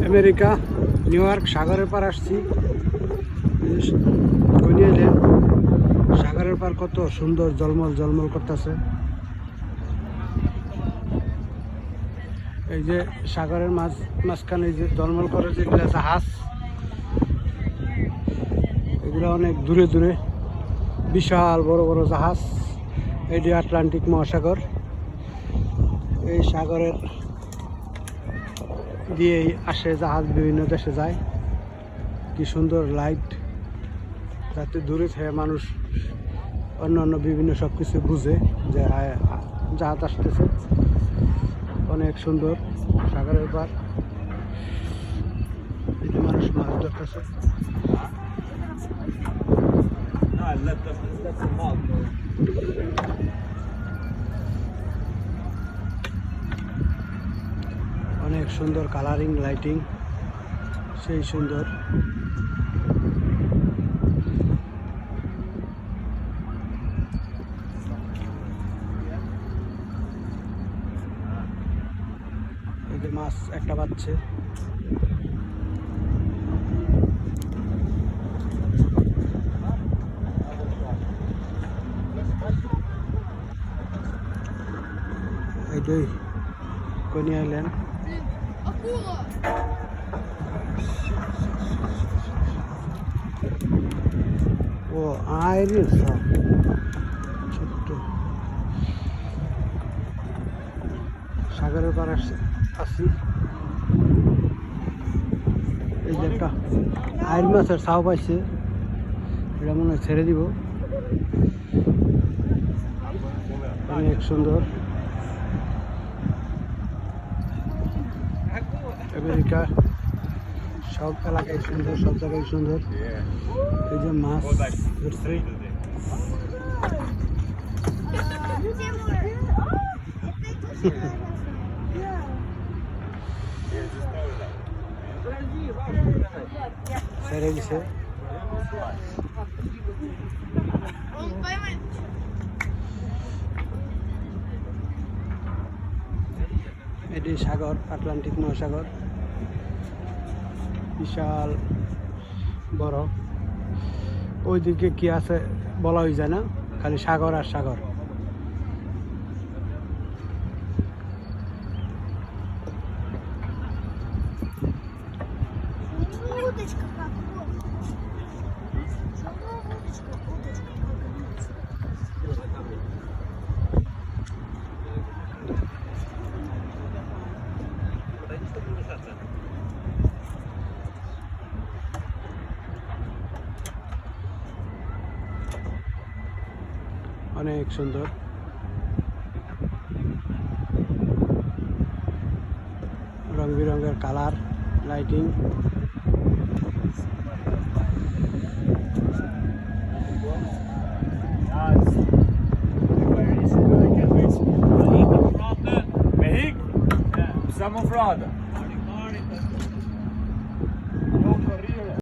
America new York সাগরের পার আসছি। কনিয়াইল্যান্ড সাগরের পার কত সুন্দর জলমল জলমল করতেছে। এই যে সাগরের মাঝখানে যে জলমল করে যেগুলো জাহাজ, এগুলো অনেক দূরে দূরে বিশাল বড় বড় জাহাজ। এটি আটলান্টিক মহাসাগর। এই সাগরের দিয়েই আসে জাহাজ, বিভিন্ন দেশে যায়। কি সুন্দর লাইট, যাতে দূরে থেকে মানুষ অন্য বিভিন্ন সব কিছু বুঝে যে জাহাজ আসতেছে। অনেক সুন্দর সাগরের পার, এই যে মানুষ মাছ ধরতেছে। অনেক সুন্দর কালারিং লাইটিং, সেই সুন্দর। এই যে মাছ একটা বাচ্ছে। এটাই কনিয়াইল্যান্ড। ও আইরিস ছোট্ট সাগরের পার আসছি। এই যে একটা আইর মাছের ছাও পাইছে, এটা মনে হয় ছেড়ে দিব। অনেক সুন্দর আমেরিকা, সব এলাকায় সুন্দর, সব জায়গায় সুন্দর। এই যে মাছ ধরছে। ছেড়ে দিছে। এটি সাগর, আটলান্টিক মহাসাগর, বিশাল বড়। ওইদিকে কি আছে বলা হয়ে যায় না, খালি সাগর আর সাগর। অনেক সুন্দর। রং বেরঙের কালার লাইটিং। Siamo frode.